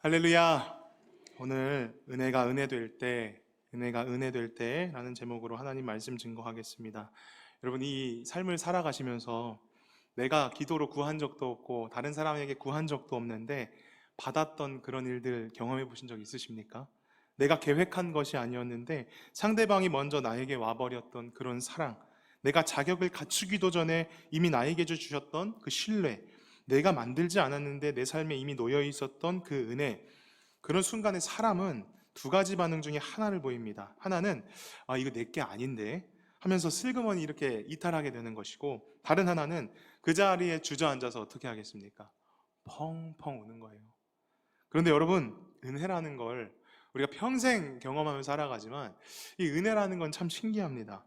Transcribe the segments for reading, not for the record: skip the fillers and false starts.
할렐루야. 오늘 은혜가 은혜 될 때, 은혜가 은혜 될 때라는 제목으로 하나님 말씀 증거하겠습니다. 여러분, 이 삶을 살아가시면서 내가 기도로 구한 적도 없고 다른 사람에게 구한 적도 없는데 받았던 그런 일들 경험해 보신 적 있으십니까? 내가 계획한 것이 아니었는데 상대방이 먼저 나에게 와버렸던 그런 사랑, 내가 자격을 갖추기도 전에 이미 나에게 주셨던 그 신뢰, 내가 만들지 않았는데 내 삶에 이미 놓여 있었던 그 은혜, 그런 순간에 사람은 두 가지 반응 중에 하나를 보입니다. 하나는 이거 내게 아닌데 하면서 슬그머니 이렇게 이탈하게 되는 것이고, 다른 하나는 그 자리에 주저앉아서 어떻게 하겠습니까? 펑펑 우는 거예요. 그런데 여러분, 은혜라는 걸 우리가 평생 경험하며 살아가지만 이 은혜라는 건 참 신기합니다.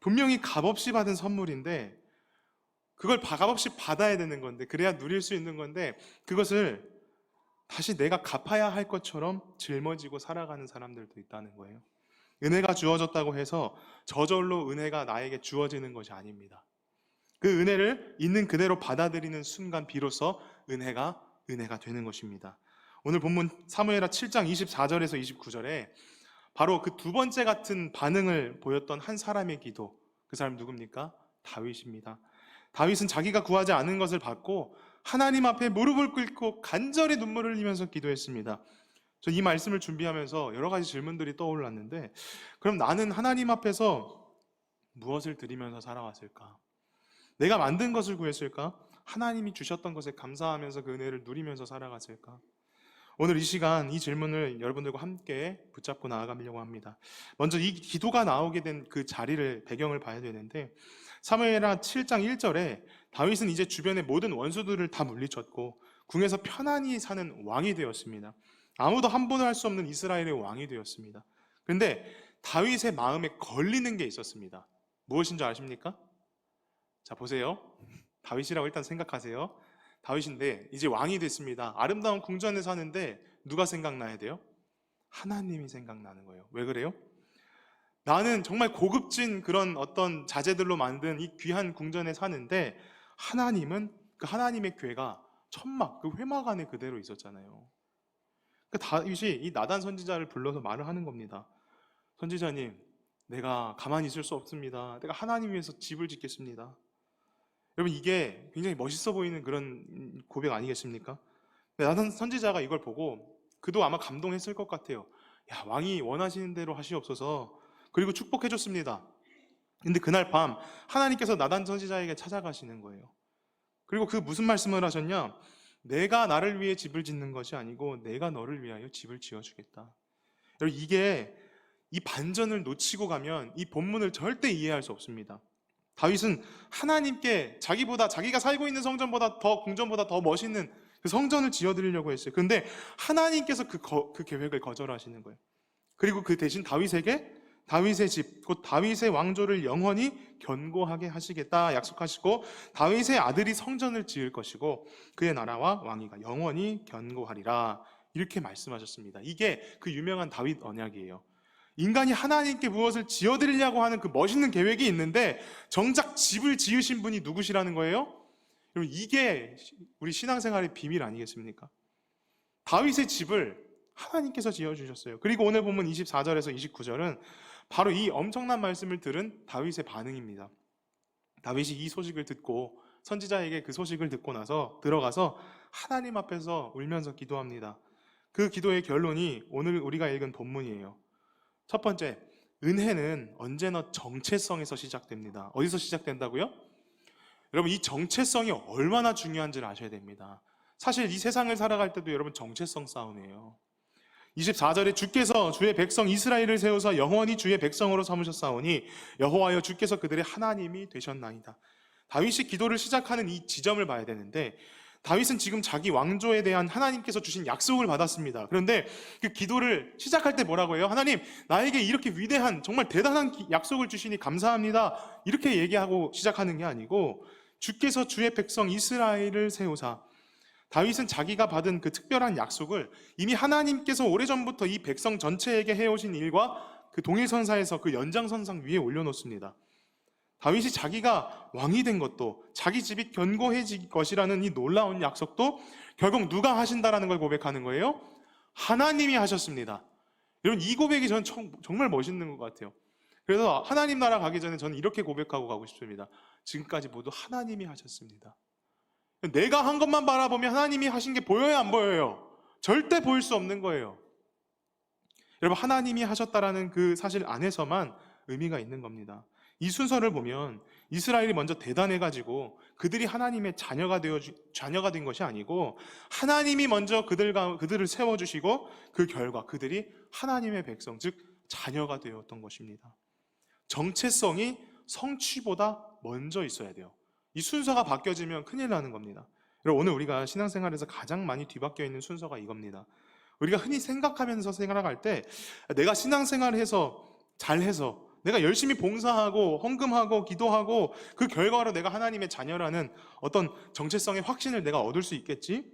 분명히 값없이 받은 선물인데 그걸 값없이 받아야 되는 건데, 그래야 누릴 수 있는 건데, 그것을 다시 내가 갚아야 할 것처럼 짊어지고 살아가는 사람들도 있다는 거예요. 은혜가 주어졌다고 해서 저절로 은혜가 나에게 주어지는 것이 아닙니다. 그 은혜를 있는 그대로 받아들이는 순간 비로소 은혜가 되는 것입니다. 오늘 본문 사무엘하 7장 24절에서 29절에 바로 그 두 번째 같은 반응을 보였던 한 사람의 기도, 그 사람 누굽니까? 다윗입니다. 다윗은 자기가 구하지 않은 것을 받고 하나님 앞에 무릎을 꿇고 간절히 눈물을 흘리면서 기도했습니다. 저 이 말씀을 준비하면서 여러 가지 질문들이 떠올랐는데, 그럼 나는 하나님 앞에서 무엇을 드리면서 살아왔을까? 내가 만든 것을 구했을까? 하나님이 주셨던 것에 감사하면서 그 은혜를 누리면서 살아갔을까? 오늘 이 시간 이 질문을 여러분들과 함께 붙잡고 나아가려고 합니다. 먼저 이 기도가 나오게 된 그 자리를, 배경을 봐야 되는데, 사무엘하 7장 1절에 다윗은 이제 주변의 모든 원수들을 다 물리쳤고 궁에서 편안히 사는 왕이 되었습니다. 아무도 함부로 할 수 없는 이스라엘의 왕이 되었습니다. 그런데 다윗의 마음에 걸리는 게 있었습니다. 무엇인 줄 아십니까? 자, 보세요. 다윗이라고 일단 생각하세요. 다윗인데 이제 왕이 됐습니다. 아름다운 궁전에 사는데 누가 생각나야 돼요? 하나님이 생각나는 거예요. 왜 그래요? 나는 정말 고급진 그런 어떤 자재들로 만든 이 귀한 궁전에 사는데 하나님은, 그 하나님의 궤가 천막, 그 회막 안에 그대로 있었잖아요. 그 다윗이 이 나단 선지자를 불러서 말을 하는 겁니다. 선지자님, 내가 가만히 있을 수 없습니다. 내가 하나님 위해서 집을 짓겠습니다. 여러분, 이게 굉장히 멋있어 보이는 그런 고백 아니겠습니까? 나단 선지자가 이걸 보고 그도 아마 감동했을 것 같아요. 야, 왕이 원하시는 대로 하시옵소서. 그리고 축복해 줬습니다. 근데 그날 밤 하나님께서 나단 선지자에게 찾아가시는 거예요. 그리고 그 무슨 말씀을 하셨냐? 내가 나를 위해 집을 짓는 것이 아니고 내가 너를 위하여 집을 지어주겠다. 여러분, 이게 이 반전을 놓치고 가면 이 본문을 절대 이해할 수 없습니다. 다윗은 하나님께 자기가 살고 있는 성전보다 더, 궁전보다 더 멋있는 그 성전을 지어드리려고 했어요. 그런데 하나님께서 그 계획을 거절하시는 거예요. 그리고 그 대신 다윗에게 다윗의 집, 곧 다윗의 왕조를 영원히 견고하게 하시겠다 약속하시고, 다윗의 아들이 성전을 지을 것이고 그의 나라와 왕위가 영원히 견고하리라, 이렇게 말씀하셨습니다. 이게 그 유명한 다윗 언약이에요. 인간이 하나님께 무엇을 지어드리려고 하는 그 멋있는 계획이 있는데 정작 집을 지으신 분이 누구시라는 거예요? 여러분, 이게 우리 신앙생활의 비밀 아니겠습니까? 다윗의 집을 하나님께서 지어주셨어요. 그리고 오늘 보면 24절에서 29절은 바로 이 엄청난 말씀을 들은 다윗의 반응입니다. 다윗이 이 소식을 듣고, 선지자에게 그 소식을 듣고 나서 들어가서 하나님 앞에서 울면서 기도합니다. 그 기도의 결론이 오늘 우리가 읽은 본문이에요. 첫 번째, 은혜는 언제나 정체성에서 시작됩니다. 어디서 시작된다고요? 여러분, 이 정체성이 얼마나 중요한지를 아셔야 됩니다. 사실 이 세상을 살아갈 때도 여러분 정체성 싸움이에요. 24절에 주께서 주의 백성 이스라엘을 세우사 영원히 주의 백성으로 삼으셨사오니 여호와여 주께서 그들의 하나님이 되셨나이다. 다윗이 기도를 시작하는 이 지점을 봐야 되는데, 다윗은 지금 자기 왕조에 대한 하나님께서 주신 약속을 받았습니다. 그런데 그 기도를 시작할 때 뭐라고 해요? 하나님, 나에게 이렇게 위대한, 정말 대단한 약속을 주시니 감사합니다, 이렇게 얘기하고 시작하는 게 아니고 주께서 주의 백성 이스라엘을 세우사, 다윗은 자기가 받은 그 특별한 약속을 이미 하나님께서 오래전부터 이 백성 전체에게 해오신 일과 그 동일선사에서 그 연장선상 위에 올려놓습니다. 다윗이 자기가 왕이 된 것도, 자기 집이 견고해질 것이라는 이 놀라운 약속도 결국 누가 하신다라는 걸 고백하는 거예요? 하나님이 하셨습니다. 여러분, 이 고백이 저는 정말 멋있는 것 같아요. 그래서 하나님 나라 가기 전에 저는 이렇게 고백하고 가고 싶습니다. 지금까지 모두 하나님이 하셨습니다. 내가 한 것만 바라보면 하나님이 하신 게 보여요, 안 보여요? 절대 보일 수 없는 거예요. 여러분, 하나님이 하셨다라는 그 사실 안에서만 의미가 있는 겁니다. 이 순서를 보면 이스라엘이 먼저 대단해가지고 그들이 하나님의 자녀가 된 것이 아니고, 하나님이 먼저 그들을 세워주시고 그 결과 그들이 하나님의 백성, 즉 자녀가 되었던 것입니다. 정체성이 성취보다 먼저 있어야 돼요. 이 순서가 바뀌어지면 큰일 나는 겁니다. 여러분, 오늘 우리가 신앙생활에서 가장 많이 뒤바뀌어 있는 순서가 이겁니다. 우리가 흔히 생각하면서 생활할 때 내가 신앙생활을 해서 잘해서 내가 열심히 봉사하고 헌금하고 기도하고 그 결과로 내가 하나님의 자녀라는 어떤 정체성의 확신을 내가 얻을 수 있겠지?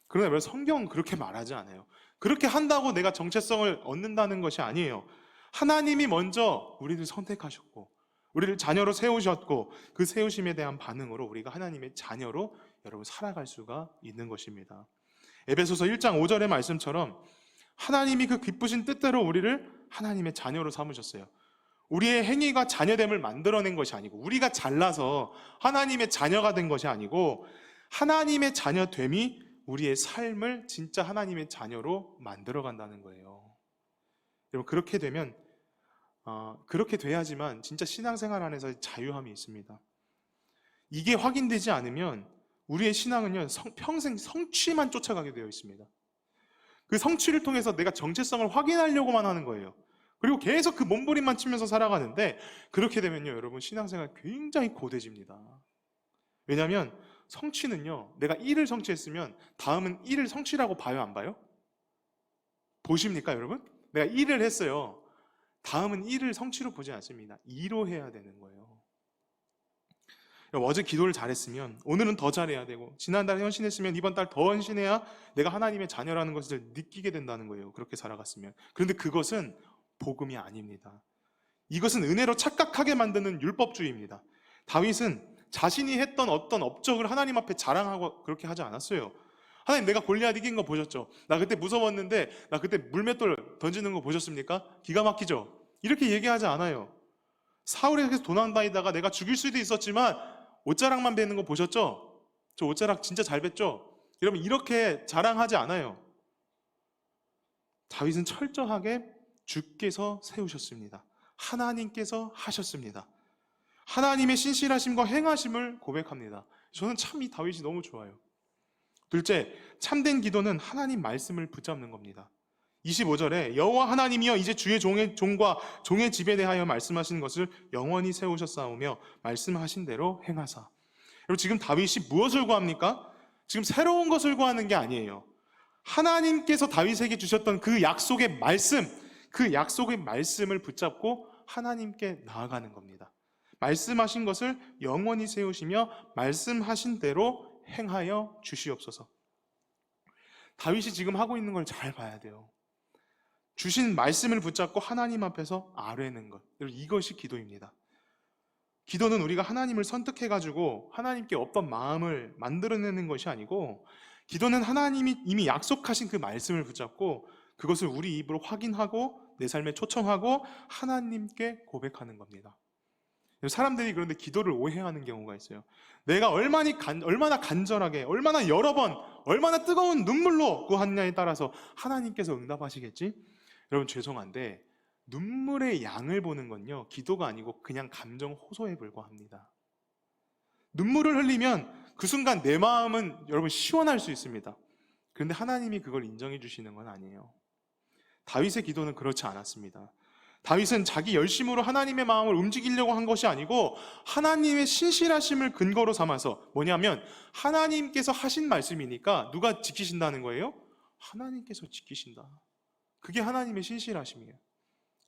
그러나 왜 성경은 그렇게 말하지 않아요. 그렇게 한다고 내가 정체성을 얻는다는 것이 아니에요. 하나님이 먼저 우리를 선택하셨고 우리를 자녀로 세우셨고 그 세우심에 대한 반응으로 우리가 하나님의 자녀로 여러분 살아갈 수가 있는 것입니다. 에베소서 1장 5절의 말씀처럼 하나님이 그 기쁘신 뜻대로 우리를 하나님의 자녀로 삼으셨어요. 우리의 행위가 자녀됨을 만들어낸 것이 아니고, 우리가 잘나서 하나님의 자녀가 된 것이 아니고, 하나님의 자녀됨이 우리의 삶을 진짜 하나님의 자녀로 만들어간다는 거예요. 여러분, 그렇게 되면 그렇게 돼야지만 진짜 신앙생활 안에서 자유함이 있습니다. 이게 확인되지 않으면 우리의 신앙은요, 평생 성취만 쫓아가게 되어 있습니다. 그 성취를 통해서 내가 정체성을 확인하려고만 하는 거예요. 그리고 계속 그 몸부림만 치면서 살아가는데, 그렇게 되면요, 여러분, 신앙생활 굉장히 고되집니다. 왜냐하면 성취는요, 내가 1을 성취했으면 다음은 1을 성취라고 봐요, 안 봐요? 보십니까, 여러분? 내가 1을 했어요. 다음은 1을 성취로 보지 않습니다. 2로 해야 되는 거예요. 어제 기도를 잘했으면 오늘은 더 잘해야 되고, 지난달에 헌신했으면 이번 달 더 헌신해야 내가 하나님의 자녀라는 것을 느끼게 된다는 거예요. 그렇게 살아갔으면. 그런데 그것은 복음이 아닙니다. 이것은 은혜로 착각하게 만드는 율법주의입니다. 다윗은 자신이 했던 어떤 업적을 하나님 앞에 자랑하고 그렇게 하지 않았어요. 하나님, 내가 골리앗 이긴 거 보셨죠? 나 그때 무서웠는데 나 그때 물맷돌 던지는 거 보셨습니까? 기가 막히죠? 이렇게 얘기하지 않아요. 사울에게서 도망다니다가 내가 죽일 수도 있었지만 옷자락만 베는 거 보셨죠? 저 옷자락 진짜 잘 뱄죠? 여러분, 이렇게 자랑하지 않아요. 다윗은 철저하게 주께서 세우셨습니다. 하나님께서 하셨습니다. 하나님의 신실하심과 행하심을 고백합니다. 저는 참 이 다윗이 너무 좋아요. 둘째, 참된 기도는 하나님 말씀을 붙잡는 겁니다. 25절에 여호와 하나님이여 이제 주의 종과 종의 집에 대하여 말씀하신 것을 영원히 세우셨사오며 말씀하신 대로 행하사. 여러분, 지금 다윗이 무엇을 구합니까? 지금 새로운 것을 구하는 게 아니에요. 하나님께서 다윗에게 주셨던 그 약속의 말씀, 그 약속의 말씀을 붙잡고 하나님께 나아가는 겁니다. 말씀하신 것을 영원히 세우시며 말씀하신 대로 행하여 주시옵소서. 다윗이 지금 하고 있는 걸 잘 봐야 돼요. 주신 말씀을 붙잡고 하나님 앞에서 아뢰는 것, 이것이 기도입니다. 기도는 우리가 하나님을 선택해가지고 하나님께 어떤 마음을 만들어내는 것이 아니고, 기도는 하나님이 이미 약속하신 그 말씀을 붙잡고 그것을 우리 입으로 확인하고 내 삶에 초청하고 하나님께 고백하는 겁니다. 사람들이 그런데 기도를 오해하는 경우가 있어요. 내가 얼마나 간절하게, 얼마나 여러 번, 얼마나 뜨거운 눈물로 구하느냐에 따라서 하나님께서 응답하시겠지? 여러분, 죄송한데 눈물의 양을 보는 건요, 기도가 아니고 그냥 감정 호소에 불과합니다. 눈물을 흘리면 그 순간 내 마음은 여러분 시원할 수 있습니다. 그런데 하나님이 그걸 인정해 주시는 건 아니에요. 다윗의 기도는 그렇지 않았습니다. 다윗은 자기 열심으로 하나님의 마음을 움직이려고 한 것이 아니고 하나님의 신실하심을 근거로 삼아서, 뭐냐면 하나님께서 하신 말씀이니까 누가 지키신다는 거예요? 하나님께서 지키신다. 그게 하나님의 신실하심이에요.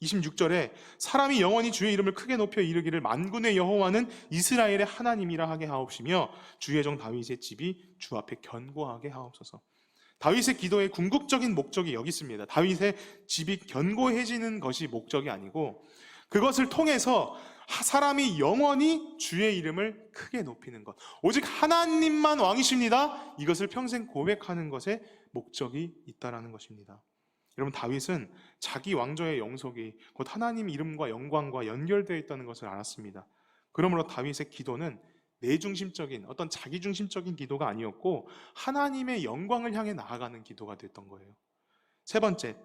26절에 사람이 영원히 주의 이름을 크게 높여 이르기를 만군의 여호와는 이스라엘의 하나님이라 하게 하옵시며 주의 종 다윗의 집이 주 앞에 견고하게 하옵소서. 다윗의 기도의 궁극적인 목적이 여기 있습니다. 다윗의 집이 견고해지는 것이 목적이 아니고, 그것을 통해서 사람이 영원히 주의 이름을 크게 높이는 것, 오직 하나님만 왕이십니다, 이것을 평생 고백하는 것에 목적이 있다라는 것입니다. 여러분, 다윗은 자기 왕조의 영속이 곧 하나님 이름과 영광과 연결되어 있다는 것을 알았습니다. 그러므로 다윗의 기도는 내중심적인 어떤 자기중심적인 기도가 아니었고 하나님의 영광을 향해 나아가는 기도가 됐던 거예요. 세 번째,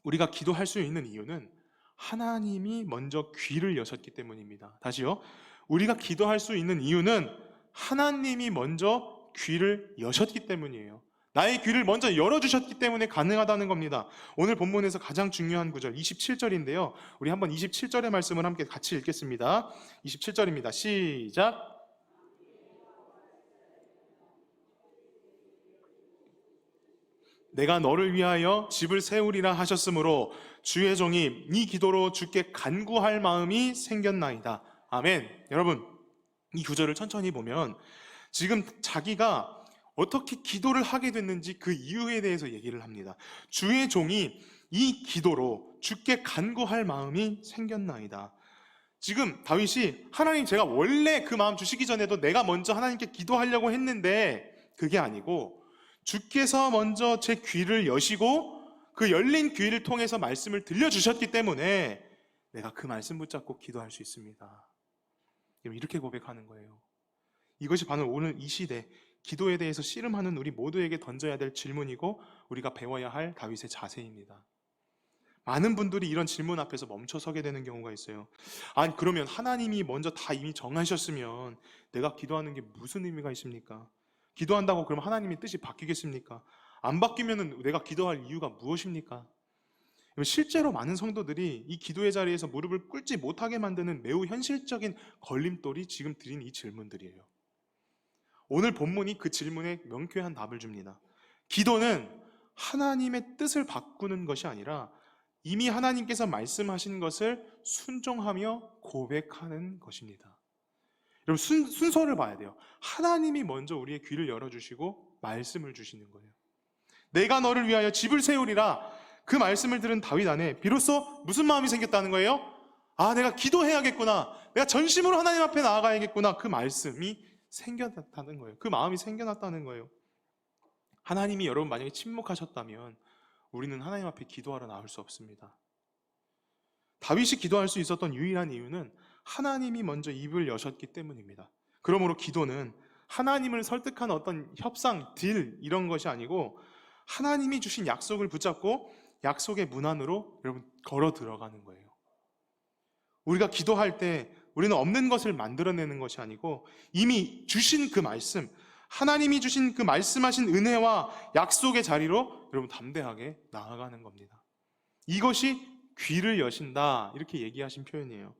우리가 기도할 수 있는 이유는 하나님이 먼저 귀를 여셨기 때문입니다. 다시요. 우리가 기도할 수 있는 이유는 하나님이 먼저 귀를 여셨기 때문이에요. 나의 귀를 먼저 열어주셨기 때문에 가능하다는 겁니다. 오늘 본문에서 가장 중요한 구절 27절인데요. 우리 한번 27절의 말씀을 함께 같이 읽겠습니다. 27절입니다. 시작. 내가 너를 위하여 집을 세우리라 하셨으므로 주의 종이 네 기도로 주께 간구할 마음이 생겼나이다. 아멘. 여러분, 이 구절을 천천히 보면 지금 자기가 어떻게 기도를 하게 됐는지 그 이유에 대해서 얘기를 합니다. 주의 종이 이 기도로 주께 간구할 마음이 생겼나이다. 지금 다윗이 하나님, 제가 원래 그 마음 주시기 전에도 내가 먼저 하나님께 기도하려고 했는데 그게 아니고 주께서 먼저 제 귀를 여시고 그 열린 귀를 통해서 말씀을 들려주셨기 때문에 내가 그 말씀 붙잡고 기도할 수 있습니다. 이렇게 고백하는 거예요. 이것이 바로 오늘 이 시대 기도에 대해서 씨름하는 우리 모두에게 던져야 될 질문이고 우리가 배워야 할 다윗의 자세입니다. 많은 분들이 이런 질문 앞에서 멈춰서게 되는 경우가 있어요. 아니, 그러면 하나님이 먼저 다 이미 정하셨으면 내가 기도하는 게 무슨 의미가 있습니까? 기도한다고 그럼 하나님의 뜻이 바뀌겠습니까? 안 바뀌면 내가 기도할 이유가 무엇입니까? 실제로 많은 성도들이 이 기도의 자리에서 무릎을 꿇지 못하게 만드는 매우 현실적인 걸림돌이 지금 드린 이 질문들이에요. 오늘 본문이 그 질문에 명쾌한 답을 줍니다. 기도는 하나님의 뜻을 바꾸는 것이 아니라 이미 하나님께서 말씀하신 것을 순종하며 고백하는 것입니다. 여러분, 순서를 봐야 돼요. 하나님이 먼저 우리의 귀를 열어주시고 말씀을 주시는 거예요. 내가 너를 위하여 집을 세우리라, 그 말씀을 들은 다윗 안에 비로소 무슨 마음이 생겼다는 거예요? 아, 내가 기도해야겠구나, 내가 전심으로 하나님 앞에 나아가야겠구나, 그 말씀이 생겨났다는 거예요. 그 마음이 생겨났다는 거예요. 하나님이 여러분 만약에 침묵하셨다면 우리는 하나님 앞에 기도하러 나올 수 없습니다. 다윗이 기도할 수 있었던 유일한 이유는 하나님이 먼저 입을 여셨기 때문입니다. 그러므로 기도는 하나님을 설득하는 어떤 협상, 딜 이런 것이 아니고 하나님이 주신 약속을 붙잡고 약속의 문 안으로 여러분 걸어 들어가는 거예요. 우리가 기도할 때 우리는 없는 것을 만들어내는 것이 아니고 이미 주신 그 말씀, 하나님이 주신 그 말씀하신 은혜와 약속의 자리로 여러분 담대하게 나아가는 겁니다. 이것이 귀를 여신다, 이렇게 얘기하신 표현이에요.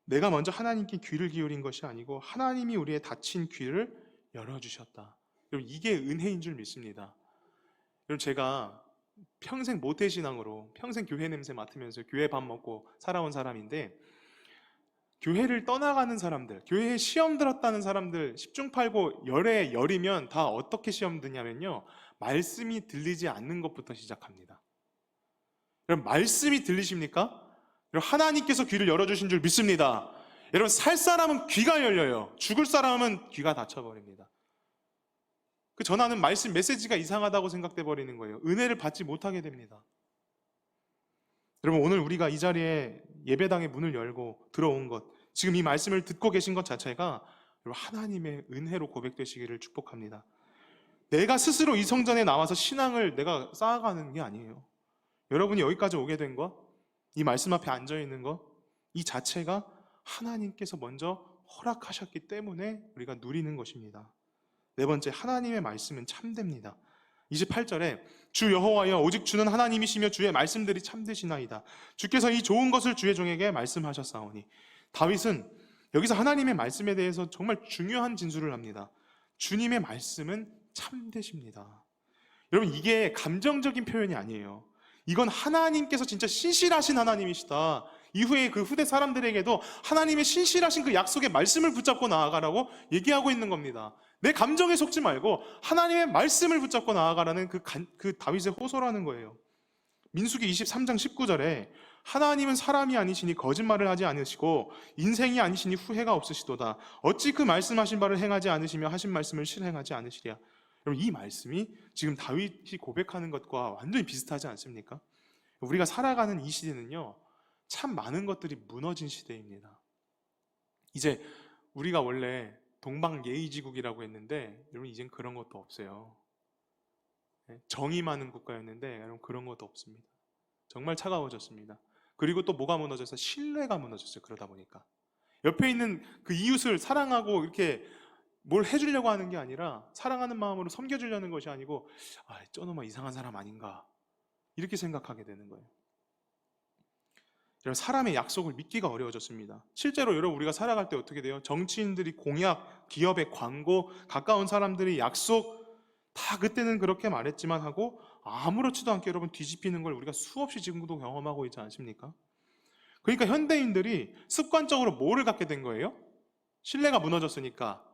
내가 먼저 하나님께 귀를 기울인 것이 아니고 하나님이 우리의 닫힌 귀를 열어주셨다. 여러분, 이게 은혜인 줄 믿습니다. 여러분, 제가 평생 모태신앙으로 평생 교회 냄새 맡으면서 교회 밥 먹고 살아온 사람인데, 교회를 떠나가는 사람들, 교회에 시험 들었다는 사람들 10중 8구 열에 열이면 다 어떻게 시험 드냐면요, 말씀이 들리지 않는 것부터 시작합니다. 여러분, 말씀이 들리십니까? 여러분, 하나님께서 귀를 열어주신 줄 믿습니다. 여러분, 살 사람은 귀가 열려요. 죽을 사람은 귀가 닫혀버립니다. 그 전하는 말씀 메시지가 이상하다고 생각돼 버리는 거예요. 은혜를 받지 못하게 됩니다. 여러분, 오늘 우리가 이 자리에 예배당의 문을 열고 들어온 것, 지금 이 말씀을 듣고 계신 것 자체가 하나님의 은혜로 고백되시기를 축복합니다. 내가 스스로 이 성전에 나와서 신앙을 내가 쌓아가는 게 아니에요. 여러분이 여기까지 오게 된 것, 이 말씀 앞에 앉아있는 것, 이 자체가 하나님께서 먼저 허락하셨기 때문에 우리가 누리는 것입니다. 네 번째, 하나님의 말씀은 참됩니다. 28절에 주 여호와여, 오직 주는 하나님이시며 주의 말씀들이 참되시나이다. 주께서 이 좋은 것을 주의 종에게 말씀하셨사오니. 다윗은 여기서 하나님의 말씀에 대해서 정말 중요한 진술을 합니다. 주님의 말씀은 참되십니다. 여러분, 이게 감정적인 표현이 아니에요. 이건 하나님께서 진짜 신실하신 하나님이시다. 이후에 그 후대 사람들에게도 하나님의 신실하신 그 약속의 말씀을 붙잡고 나아가라고 얘기하고 있는 겁니다. 내 감정에 속지 말고 하나님의 말씀을 붙잡고 나아가라는 그 다윗의 호소라는 거예요. 민수기 23장 19절에 하나님은 사람이 아니시니 거짓말을 하지 않으시고 인생이 아니시니 후회가 없으시도다. 어찌 그 말씀하신 바를 행하지 않으시며 하신 말씀을 실행하지 않으시랴. 여러분, 이 말씀이 지금 다윗이 고백하는 것과 완전히 비슷하지 않습니까? 우리가 살아가는 이 시대는요, 참 많은 것들이 무너진 시대입니다. 이제 우리가 원래 동방예의지국이라고 했는데 여러분, 이젠 그런 것도 없어요. 정이 많은 국가였는데 여러분, 그런 것도 없습니다. 정말 차가워졌습니다. 그리고 또 뭐가 무너져서 신뢰가 무너졌어요. 그러다 보니까 옆에 있는 그 이웃을 사랑하고 이렇게 뭘 해주려고 하는 게 아니라, 사랑하는 마음으로 섬겨주려는 것이 아니고, 저놈아 이상한 사람 아닌가, 이렇게 생각하게 되는 거예요. 여러분, 사람의 약속을 믿기가 어려워졌습니다. 실제로 여러분, 우리가 살아갈 때 어떻게 돼요? 정치인들이 공약, 기업의 광고, 가까운 사람들이 약속, 다 그때는 그렇게 말했지만 하고 아무렇지도 않게 여러분 뒤집히는 걸 우리가 수없이 지금도 경험하고 있지 않습니까? 그러니까 현대인들이 습관적으로 뭐를 갖게 된 거예요? 신뢰가 무너졌으니까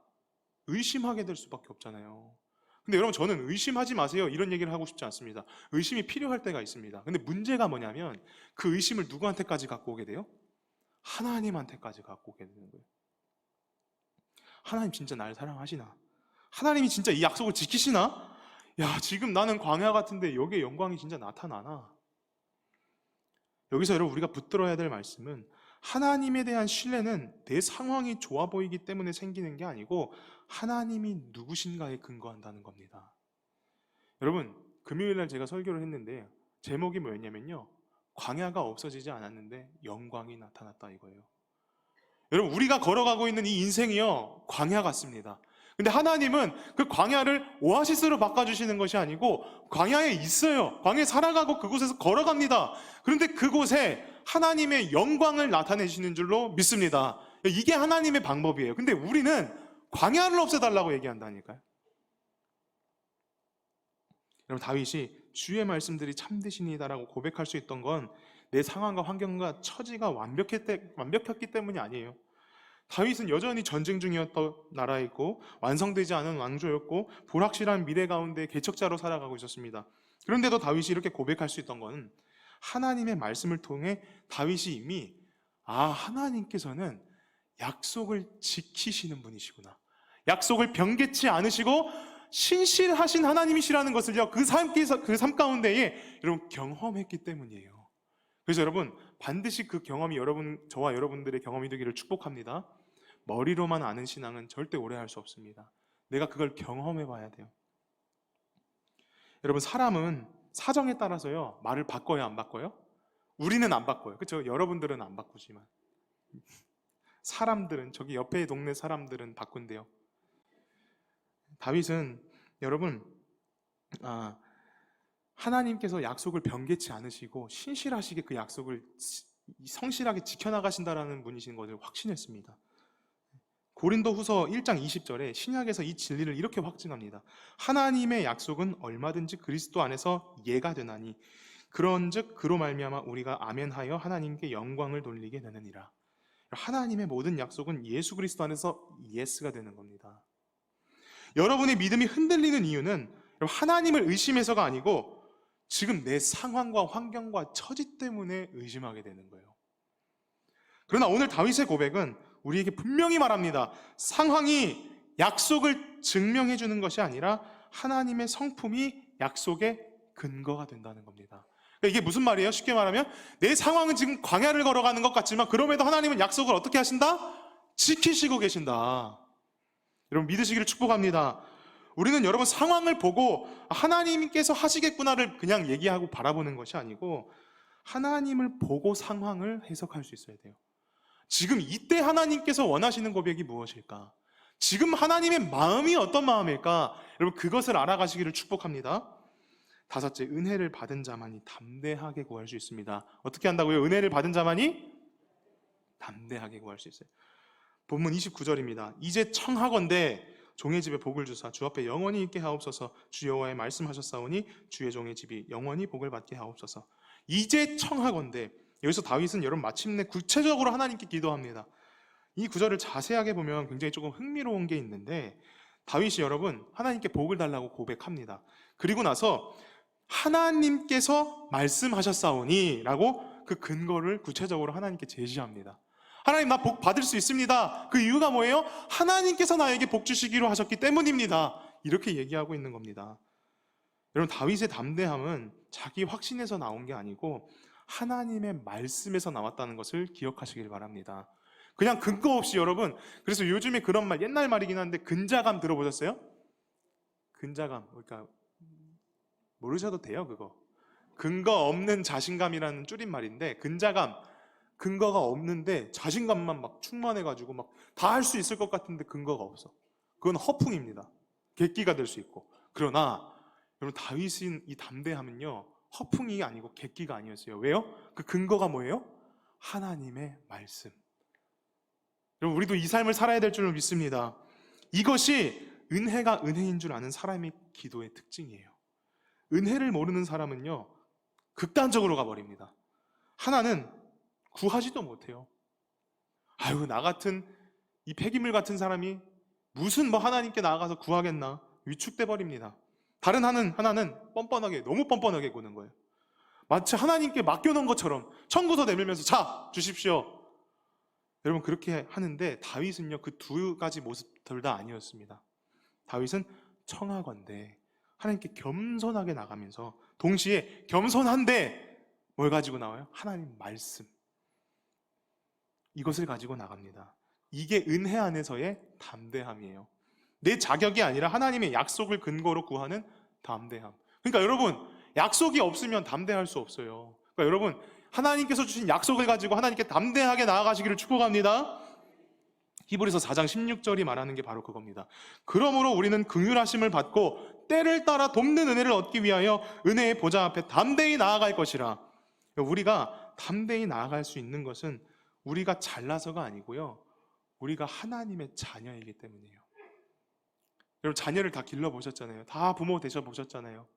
의심하게 될 수밖에 없잖아요. 근데 여러분, 저는 의심하지 마세요, 이런 얘기를 하고 싶지 않습니다. 의심이 필요할 때가 있습니다. 근데 문제가 뭐냐면 그 의심을 누구한테까지 갖고 오게 돼요? 하나님한테까지 갖고 오게 되는 거예요. 하나님 진짜 날 사랑하시나? 하나님이 진짜 이 약속을 지키시나? 야, 지금 나는 광야 같은데 여기에 영광이 진짜 나타나나? 여기서 여러분, 우리가 붙들어야 될 말씀은, 하나님에 대한 신뢰는 내 상황이 좋아 보이기 때문에 생기는 게 아니고 하나님이 누구신가에 근거한다는 겁니다. 여러분, 금요일날 제가 설교를 했는데 제목이 뭐였냐면요, 광야가 없어지지 않았는데 영광이 나타났다, 이거예요. 여러분, 우리가 걸어가고 있는 이 인생이요, 광야 같습니다. 근데 하나님은 그 광야를 오아시스로 바꿔주시는 것이 아니고 광야에 있어요. 광야에 살아가고 그곳에서 걸어갑니다. 그런데 그곳에 하나님의 영광을 나타내시는 줄로 믿습니다. 이게 하나님의 방법이에요. 근데 우리는 광야를 없애달라고 얘기한다니까요. 여러분, 다윗이 주의 말씀들이 참되시니다라고 고백할 수 있던 건 내 상황과 환경과 처지가 완벽했기 때문이 아니에요. 다윗은 여전히 전쟁 중이었던 나라였고 완성되지 않은 왕조였고 불확실한 미래 가운데 개척자로 살아가고 있었습니다. 그런데도 다윗이 이렇게 고백할 수 있던 건 하나님의 말씀을 통해 다윗이 이미 하나님께서는 약속을 지키시는 분이시구나, 약속을 변개치 않으시고 신실하신 하나님이시라는 것을요, 그 삶 가운데에 여러분 경험했기 때문이에요. 그래서 여러분, 반드시 그 경험이 저와 여러분들의 경험이 되기를 축복합니다. 머리로만 아는 신앙은 절대 오래 할 수 없습니다. 내가 그걸 경험해 봐야 돼요. 여러분, 사람은 사정에 따라서요, 말을 바꿔요, 안 바꿔요? 우리는 안 바꿔요. 그렇죠? 여러분들은 안 바꾸지만 사람들은, 저기 옆에 동네 사람들은 바꾼대요. 다윗은 여러분, 하나님께서 약속을 변개치 않으시고 신실하시게 그 약속을 성실하게 지켜나가신다라는 분이신 것을 확신했습니다. 고린도후서 1장 20절에 신약에서 이 진리를 이렇게 확증합니다. 하나님의 약속은 얼마든지 그리스도 안에서 예가 되나니 그런즉 그로 말미암아 우리가 아멘하여 하나님께 영광을 돌리게 되느니라. 하나님의 모든 약속은 예수 그리스도 안에서 예스가 되는 겁니다. 여러분의 믿음이 흔들리는 이유는 하나님을 의심해서가 아니고 지금 내 상황과 환경과 처지 때문에 의심하게 되는 거예요. 그러나 오늘 다윗의 고백은 우리에게 분명히 말합니다. 상황이 약속을 증명해 주는 것이 아니라 하나님의 성품이 약속의 근거가 된다는 겁니다. 그러니까 이게 무슨 말이에요? 쉽게 말하면 내 상황은 지금 광야를 걸어가는 것 같지만 그럼에도 하나님은 약속을 어떻게 하신다? 지키시고 계신다. 여러분, 믿으시기를 축복합니다. 우리는 여러분 상황을 보고 하나님께서 하시겠구나를 그냥 얘기하고 바라보는 것이 아니고 하나님을 보고 상황을 해석할 수 있어야 돼요. 지금 이때 하나님께서 원하시는 고백이 무엇일까? 지금 하나님의 마음이 어떤 마음일까? 여러분, 그것을 알아가시기를 축복합니다. 다섯째, 은혜를 받은 자만이 담대하게 구할 수 있습니다. 어떻게 한다고요? 은혜를 받은 자만이 담대하게 구할 수 있어요. 본문 29절입니다. 이제 청하건대 종의 집에 복을 주사 주 앞에 영원히 있게 하옵소서. 주 여호와의 말씀하셨사오니 주의 종의 집이 영원히 복을 받게 하옵소서. 이제 청하건대, 여기서 다윗은 여러분 마침내 구체적으로 하나님께 기도합니다. 이 구절을 자세하게 보면 굉장히 조금 흥미로운 게 있는데, 다윗이 여러분 하나님께 복을 달라고 고백합니다. 그리고 나서 하나님께서 말씀하셨사오니 라고 그 근거를 구체적으로 하나님께 제시합니다. 하나님, 나 복 받을 수 있습니다. 그 이유가 뭐예요? 하나님께서 나에게 복 주시기로 하셨기 때문입니다. 이렇게 얘기하고 있는 겁니다. 여러분, 다윗의 담대함은 자기 확신에서 나온 게 아니고 하나님의 말씀에서 나왔다는 것을 기억하시길 바랍니다. 그냥 근거 없이 여러분, 그래서 요즘에 그런 말, 옛날 말이긴 한데 근자감 들어보셨어요? 근자감, 그러니까 모르셔도 돼요. 그거 근거 없는 자신감이라는 줄임말인데, 근자감, 근거가 없는데 자신감만 막 충만해가지고 막 다 할 수 있을 것 같은데 근거가 없어. 그건 허풍입니다. 객기가 될 수 있고. 그러나 여러분, 다윗은 이 담대함은요, 허풍이 아니고 객기가 아니었어요. 왜요? 그 근거가 뭐예요? 하나님의 말씀. 여러분, 우리도 이 삶을 살아야 될 줄로 믿습니다. 이것이 은혜가 은혜인 줄 아는 사람의 기도의 특징이에요. 은혜를 모르는 사람은요, 극단적으로 가버립니다. 하나는 구하지도 못해요. 아유, 나 같은 이 폐기물 같은 사람이 무슨 뭐 하나님께 나아가서 구하겠나, 위축돼 버립니다. 다른 하나는 뻔뻔하게, 너무 뻔뻔하게 구는 거예요. 마치 하나님께 맡겨놓은 것처럼 청구서 내밀면서 자, 주십시오. 여러분, 그렇게 하는데 다윗은요, 그 두 가지 모습들 다 아니었습니다. 다윗은 청하건대 하나님께 겸손하게 나가면서 동시에 겸손한데 뭘 가지고 나와요? 하나님 말씀. 이것을 가지고 나갑니다. 이게 은혜 안에서의 담대함이에요. 내 자격이 아니라 하나님의 약속을 근거로 구하는 담대함. 그러니까 여러분, 약속이 없으면 담대할 수 없어요. 그러니까 여러분, 하나님께서 주신 약속을 가지고 하나님께 담대하게 나아가시기를 축복합니다. 히브리서 4장 16절이 말하는 게 바로 그겁니다. 그러므로 우리는 긍휼하심을 받고 때를 따라 돕는 은혜를 얻기 위하여 은혜의 보좌 앞에 담대히 나아갈 것이라. 우리가 담대히 나아갈 수 있는 것은 우리가 잘나서가 아니고요, 우리가 하나님의 자녀이기 때문이에요. 여러분, 자녀를 다 길러보셨잖아요. 다 부모 되셔보셨잖아요.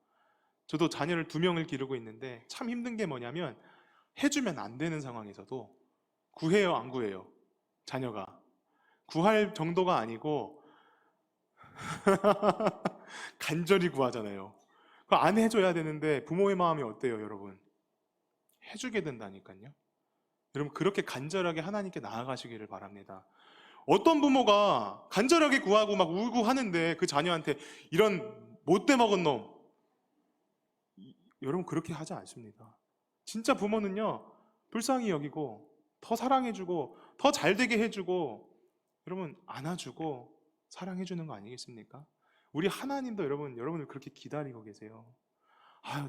저도 자녀를 2명을 기르고 있는데 참 힘든 게 뭐냐면, 해주면 안 되는 상황에서도 구해요, 안 구해요? 자녀가 구할 정도가 아니고 간절히 구하잖아요. 그거 안 해줘야 되는데 부모의 마음이 어때요, 여러분? 해주게 된다니까요. 여러분, 그렇게 간절하게 하나님께 나아가시기를 바랍니다. 어떤 부모가 간절하게 구하고 막 울고 하는데 그 자녀한테 이런 못돼 먹은 놈, 여러분, 그렇게 하지 않습니다. 진짜 부모는요, 불쌍히 여기고 더 사랑해주고 더 잘되게 해주고, 여러분, 안아주고 사랑해주는 거 아니겠습니까? 우리 하나님도 여러분을 그렇게 기다리고 계세요.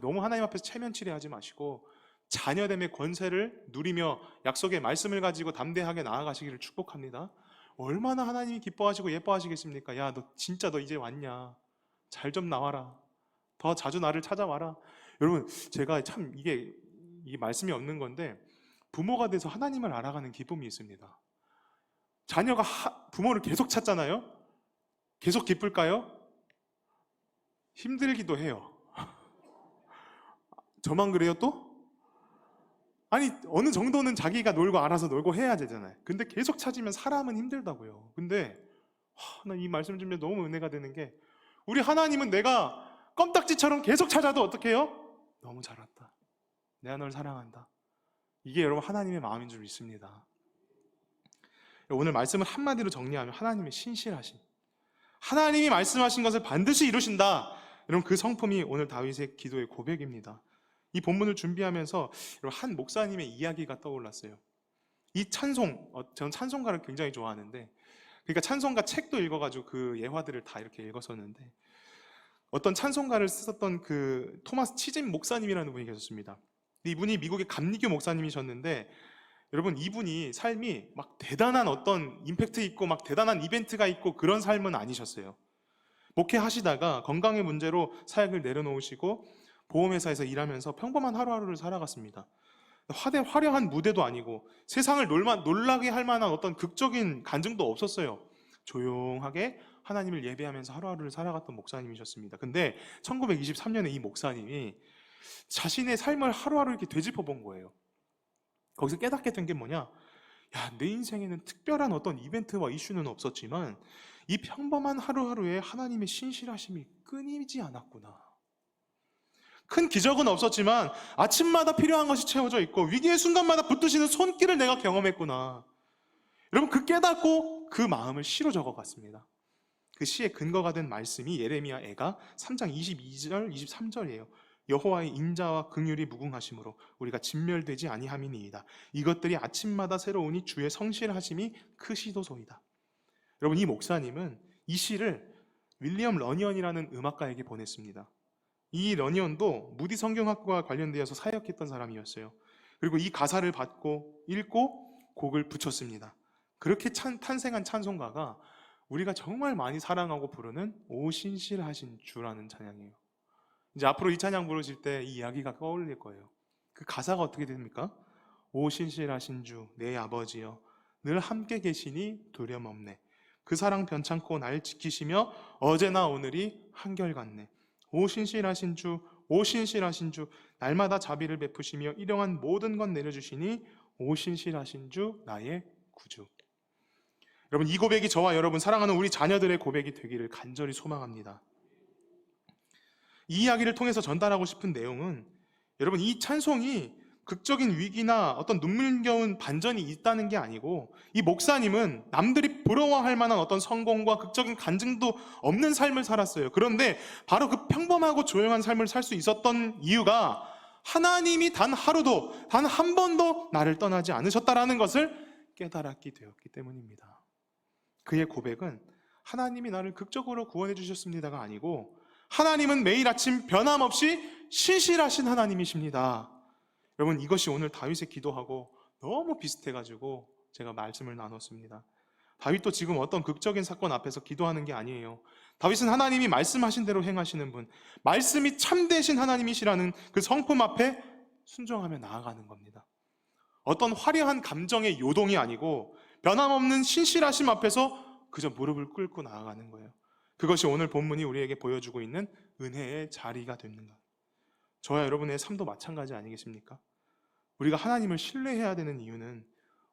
너무 하나님 앞에서 체면치레하지 마시고 자녀됨의 권세를 누리며 약속의 말씀을 가지고 담대하게 나아가시기를 축복합니다. 얼마나 하나님이 기뻐하시고 예뻐하시겠습니까? 야, 너 진짜 너 이제 왔냐? 잘 좀 나와라. 더 자주 나를 찾아와라. 여러분, 제가 참 이게 말씀이 없는 건데, 부모가 돼서 하나님을 알아가는 기쁨이 있습니다. 자녀가 부모를 계속 찾잖아요. 계속 기쁠까요? 힘들기도 해요. 저만 그래요 또? 아니, 어느 정도는 자기가 놀고 알아서 놀고 해야 되잖아요. 근데 계속 찾으면 사람은 힘들다고요. 근데 나 이 말씀 주면 너무 은혜가 되는 게, 우리 하나님은 내가 껌딱지처럼 계속 찾아도 어떻게 해요? 너무 잘 왔다, 내가 널 사랑한다. 이게 여러분 하나님의 마음인 줄 믿습니다. 오늘 말씀을 한마디로 정리하면 하나님의 신실하심, 하나님이 말씀하신 것을 반드시 이루신다. 여러분, 그 성품이 오늘 다윗의 기도의 고백입니다. 이 본문을 준비하면서 한 목사님의 이야기가 떠올랐어요. 이 찬송, 저는 찬송가를 굉장히 좋아하는데, 그러니까 찬송가 책도 읽어가지고 그 예화들을 다 이렇게 읽었었는데, 어떤 찬송가를 썼던 그 토마스 치진 목사님이라는 분이 계셨습니다. 이분이 미국의 감리교 목사님이셨는데, 여러분, 이분이 삶이 막 대단한 어떤 임팩트 있고 막 대단한 이벤트가 있고 그런 삶은 아니셨어요. 목회하시다가 건강의 문제로 사역을 내려놓으시고 보험회사에서 일하면서 평범한 하루하루를 살아갔습니다. 화려한 무대도 아니고 세상을 놀라게 할 만한 어떤 극적인 간증도 없었어요. 조용하게 하나님을 예배하면서 하루하루를 살아갔던 목사님이셨습니다. 근데 1923년에 이 목사님이 자신의 삶을 하루하루 이렇게 되짚어 본 거예요. 거기서 깨닫게 된 게 뭐냐? 내 인생에는 특별한 어떤 이벤트와 이슈는 없었지만 이 평범한 하루하루에 하나님의 신실하심이 끊이지 않았구나. 큰 기적은 없었지만 아침마다 필요한 것이 채워져 있고 위기의 순간마다 붙드시는 손길을 내가 경험했구나. 여러분, 그 깨닫고 그 마음을 시로 적어갔습니다. 그 시의 근거가 된 말씀이 예레미야 애가 3장 22절, 23절이에요. 여호와의 인자와 긍휼이 무궁하심으로 우리가 진멸되지 아니함이니이다. 이것들이 아침마다 새로우니 주의 성실하심이 크시도소이다. 여러분, 이 목사님은 이 시를 윌리엄 러니언이라는 음악가에게 보냈습니다. 이 러니언도 무디 성경학과 관련되어서 사역했던 사람이었어요. 그리고 이 가사를 받고 읽고 곡을 붙였습니다. 그렇게 탄생한 찬송가가 우리가 정말 많이 사랑하고 부르는 오 신실하신 주라는 찬양이에요. 이제 앞으로 이 찬양 부르실 때 이 이야기가 떠올릴 거예요. 그 가사가 어떻게 됩니까? 오 신실하신 주 내 아버지여 늘 함께 계시니 두려움 없네. 그 사랑 변찮고 날 지키시며 어제나 오늘이 한결같네. 오 신실하신 주, 오 신실하신 주, 날마다 자비를 베푸시며 일용한 모든 것 내려주시니 오 신실하신 주, 나의 구주. 여러분, 이 고백이 저와 여러분 사랑하는 우리 자녀들의 고백이 되기를 간절히 소망합니다. 이 이야기를 통해서 전달하고 싶은 내용은, 여러분, 이 찬송이 극적인 위기나 어떤 눈물겨운 반전이 있다는 게 아니고, 이 목사님은 남들이 부러워할 만한 어떤 성공과 극적인 간증도 없는 삶을 살았어요. 그런데 바로 그 평범하고 조용한 삶을 살 수 있었던 이유가 하나님이 단 하루도, 단 한 번도 나를 떠나지 않으셨다라는 것을 깨달았기 되었기 때문입니다. 그의 고백은 하나님이 나를 극적으로 구원해 주셨습니다가 아니고, 하나님은 매일 아침 변함없이 신실하신 하나님이십니다. 여러분, 이것이 오늘 다윗의 기도하고 너무 비슷해가지고 제가 말씀을 나눴습니다. 다윗도 지금 어떤 극적인 사건 앞에서 기도하는 게 아니에요. 다윗은 하나님이 말씀하신 대로 행하시는 분, 말씀이 참되신 하나님이시라는 그 성품 앞에 순종하며 나아가는 겁니다. 어떤 화려한 감정의 요동이 아니고 변함없는 신실하심 앞에서 그저 무릎을 꿇고 나아가는 거예요. 그것이 오늘 본문이 우리에게 보여주고 있는 은혜의 자리가 됩니다. 저와 여러분의 삶도 마찬가지 아니겠습니까? 우리가 하나님을 신뢰해야 되는 이유는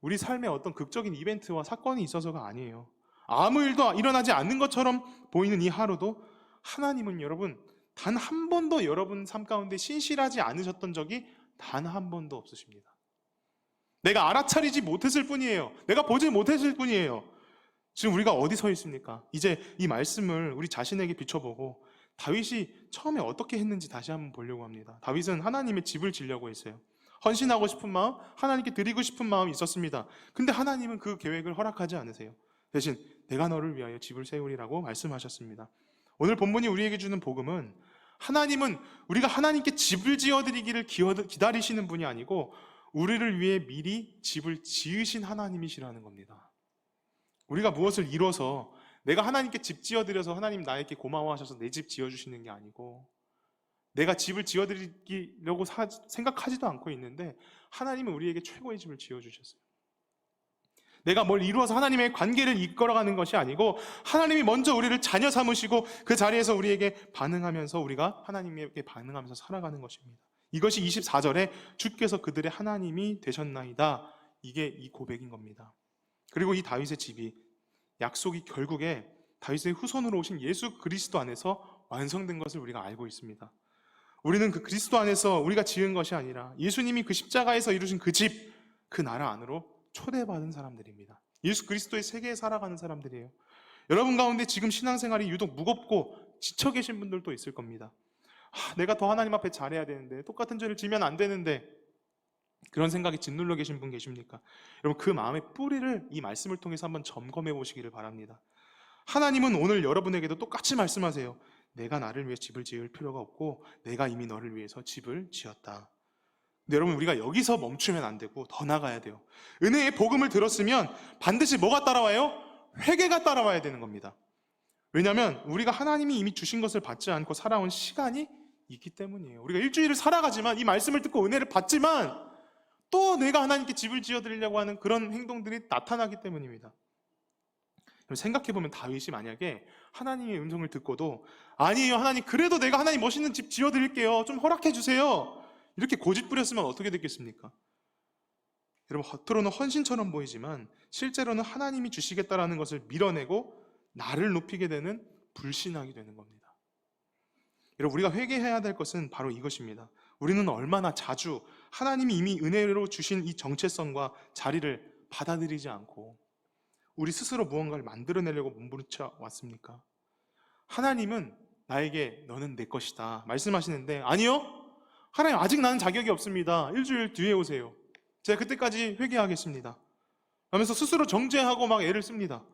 우리 삶에 어떤 극적인 이벤트와 사건이 있어서가 아니에요. 아무 일도 일어나지 않는 것처럼 보이는 이 하루도 하나님은 여러분 단 한 번도 여러분 삶 가운데 신실하지 않으셨던 적이 단 한 번도 없으십니다. 내가 알아차리지 못했을 뿐이에요. 내가 보지 못했을 뿐이에요. 지금 우리가 어디 서 있습니까? 이제 이 말씀을 우리 자신에게 비춰보고 다윗이 처음에 어떻게 했는지 다시 한번 보려고 합니다. 다윗은 하나님의 집을 지으려고 했어요. 헌신하고 싶은 마음, 하나님께 드리고 싶은 마음이 있었습니다. 근데 하나님은 그 계획을 허락하지 않으세요. 대신 내가 너를 위하여 집을 세우리라고 말씀하셨습니다. 오늘 본문이 우리에게 주는 복음은, 하나님은 우리가 하나님께 집을 지어드리기를 기다리시는 분이 아니고 우리를 위해 미리 집을 지으신 하나님이시라는 겁니다. 우리가 무엇을 이뤄서 내가 하나님께 집 지어드려서 하나님 나에게 고마워하셔서 내 집 지어주시는 게 아니고, 내가 집을 지어드리려고 생각하지도 않고 있는데 하나님은 우리에게 최고의 집을 지어주셨어요. 내가 뭘 이루어서 하나님의 관계를 이끌어가는 것이 아니고 하나님이 먼저 우리를 자녀 삼으시고 그 자리에서 우리에게 반응하면서 우리가 하나님에게 반응하면서 살아가는 것입니다. 이것이 24절에 주께서 그들의 하나님이 되셨나이다, 이게 이 고백인 겁니다. 그리고 이 다윗의 집이, 약속이 결국에 다윗의 후손으로 오신 예수 그리스도 안에서 완성된 것을 우리가 알고 있습니다. 우리는 그 그리스도 안에서 우리가 지은 것이 아니라 예수님이 그 십자가에서 이루신 그 집, 그 나라 안으로 초대받은 사람들입니다. 예수 그리스도의 세계에 살아가는 사람들이에요. 여러분 가운데 지금 신앙생활이 유독 무겁고 지쳐 계신 분들도 있을 겁니다. 내가 더 하나님 앞에 잘해야 되는데, 똑같은 죄를 지면 안 되는데, 그런 생각이 짓눌러 계신 분 계십니까? 여러분, 그 마음의 뿌리를 이 말씀을 통해서 한번 점검해 보시기를 바랍니다. 하나님은 오늘 여러분에게도 똑같이 말씀하세요. 내가 나를 위해 집을 지을 필요가 없고 내가 이미 너를 위해서 집을 지었다. 근데 여러분, 우리가 여기서 멈추면 안 되고 더 나가야 돼요. 은혜의 복음을 들었으면 반드시 뭐가 따라와요? 회개가 따라와야 되는 겁니다. 왜냐하면 우리가 하나님이 이미 주신 것을 받지 않고 살아온 시간이 있기 때문이에요. 우리가 일주일을 살아가지만, 이 말씀을 듣고 은혜를 받지만 또 내가 하나님께 집을 지어드리려고 하는 그런 행동들이 나타나기 때문입니다. 생각해보면 다윗이 만약에 하나님의 음성을 듣고도 아니에요, 하나님 그래도 내가 하나님 멋있는 집 지어드릴게요, 좀 허락해주세요, 이렇게 고집 부렸으면 어떻게 됐겠습니까? 여러분, 겉으로는 헌신처럼 보이지만 실제로는 하나님이 주시겠다라는 것을 밀어내고 나를 높이게 되는 불신앙이 되는 겁니다. 여러분, 우리가 회개해야 될 것은 바로 이것입니다. 우리는 얼마나 자주 하나님이 이미 은혜로 주신 이 정체성과 자리를 받아들이지 않고 우리 스스로 무언가를 만들어내려고 몸부림쳐 왔습니까? 하나님은 나에게 너는 내 것이다 말씀하시는데, 아니요, 하나님 아직 나는 자격이 없습니다. 일주일 뒤에 오세요. 제가 그때까지 회개하겠습니다 하면서 스스로 정죄하고 막 애를 씁니다.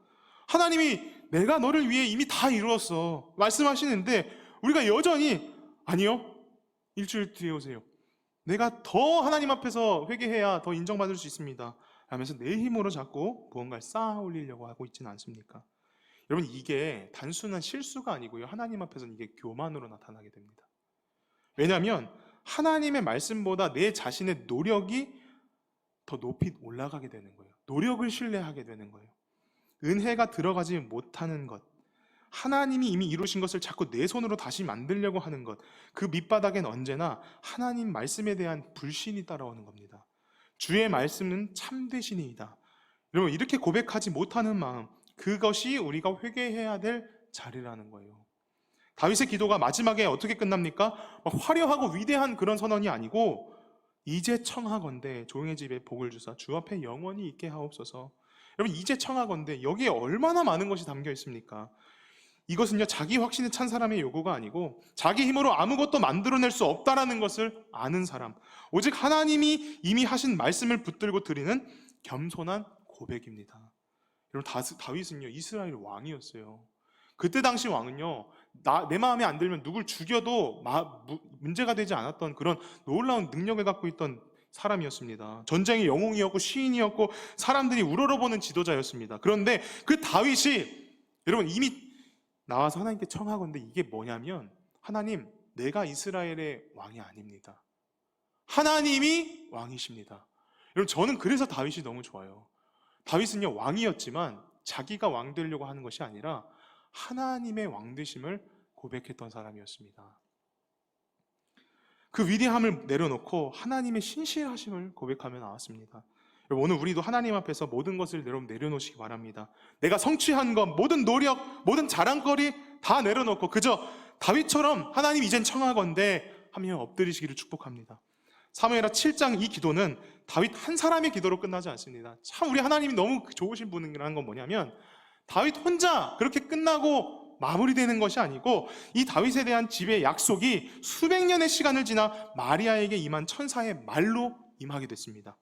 하나님이 내가 너를 위해 이미 다 이루었어 말씀하시는데 우리가 여전히 아니요, 일주일 뒤에 오세요. 내가 더 하나님 앞에서 회개해야 더 인정받을 수 있습니다 하면서 내 힘으로 자꾸 무언가를 쌓아 올리려고 하고 있지는 않습니까? 여러분, 이게 단순한 실수가 아니고요, 하나님 앞에서는 이게 교만으로 나타나게 됩니다. 왜냐하면 하나님의 말씀보다 내 자신의 노력이 더 높이 올라가게 되는 거예요. 노력을 신뢰하게 되는 거예요. 은혜가 들어가지 못하는 것, 하나님이 이미 이루신 것을 자꾸 내 손으로 다시 만들려고 하는 것, 그 밑바닥엔 언제나 하나님 말씀에 대한 불신이 따라오는 겁니다. 주의 말씀은 참되시니이다. 여러분, 이렇게 고백하지 못하는 마음, 그것이 우리가 회개해야 될 자리라는 거예요. 다윗의 기도가 마지막에 어떻게 끝납니까? 화려하고 위대한 그런 선언이 아니고, 이제 청하건대 종의 집에 복을 주사 주 앞에 영원히 있게 하옵소서. 여러분, 이제 청하건대, 여기에 얼마나 많은 것이 담겨 있습니까? 이것은요, 자기 확신에 찬 사람의 요구가 아니고 자기 힘으로 아무것도 만들어낼 수 없다라는 것을 아는 사람, 오직 하나님이 이미 하신 말씀을 붙들고 드리는 겸손한 고백입니다. 여러분, 다윗은요 이스라엘 왕이었어요. 그때 당시 왕은요, 내 마음에 안 들면 누굴 죽여도 문제가 되지 않았던 그런 놀라운 능력을 갖고 있던 사람이었습니다. 전쟁의 영웅이었고 시인이었고 사람들이 우러러보는 지도자였습니다. 그런데 그 다윗이 여러분 이미 나와서 하나님께 청하건대, 이게 뭐냐면, 하나님, 내가 이스라엘의 왕이 아닙니다. 하나님이 왕이십니다. 여러분, 저는 그래서 다윗이 너무 좋아요. 다윗은요 왕이었지만 자기가 왕 되려고 하는 것이 아니라 하나님의 왕 되심을 고백했던 사람이었습니다. 그 위대함을 내려놓고 하나님의 신실하심을 고백하며 나왔습니다. 여러분, 오늘 우리도 하나님 앞에서 모든 것을 내려놓으시기 바랍니다. 내가 성취한 것, 모든 노력, 모든 자랑거리 다 내려놓고 그저 다윗처럼 하나님 이젠 청하건대 하며 엎드리시기를 축복합니다. 사무엘하 7장 이 기도는 다윗 한 사람의 기도로 끝나지 않습니다. 참 우리 하나님이 너무 좋으신 분이라는 건 뭐냐면, 다윗 혼자 그렇게 끝나고 마무리되는 것이 아니고 이 다윗에 대한 집의 약속이 수백 년의 시간을 지나 마리아에게 임한 천사의 말로 임하게 됐습니다.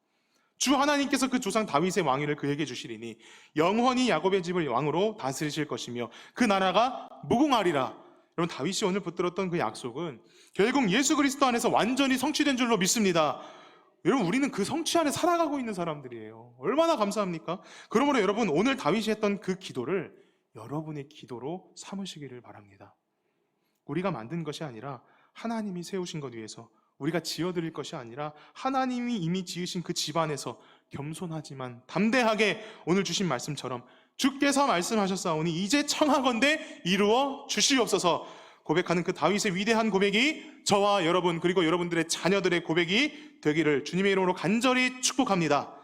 주 하나님께서 그 조상 다윗의 왕위를 그에게 주시리니 영원히 야곱의 집을 왕으로 다스리실 것이며 그 나라가 무궁하리라. 여러분, 다윗이 오늘 붙들었던 그 약속은 결국 예수 그리스도 안에서 완전히 성취된 줄로 믿습니다. 여러분, 우리는 그 성취 안에 살아가고 있는 사람들이에요. 얼마나 감사합니까? 그러므로 여러분, 오늘 다윗이 했던 그 기도를 여러분의 기도로 삼으시기를 바랍니다. 우리가 만든 것이 아니라 하나님이 세우신 것 위에서, 우리가 지어드릴 것이 아니라 하나님이 이미 지으신 그 집안에서 겸손하지만 담대하게 오늘 주신 말씀처럼 주께서 말씀하셨사오니 이제 청하건대 이루어 주시옵소서 고백하는 그 다윗의 위대한 고백이 저와 여러분, 그리고 여러분들의 자녀들의 고백이 되기를 주님의 이름으로 간절히 축복합니다.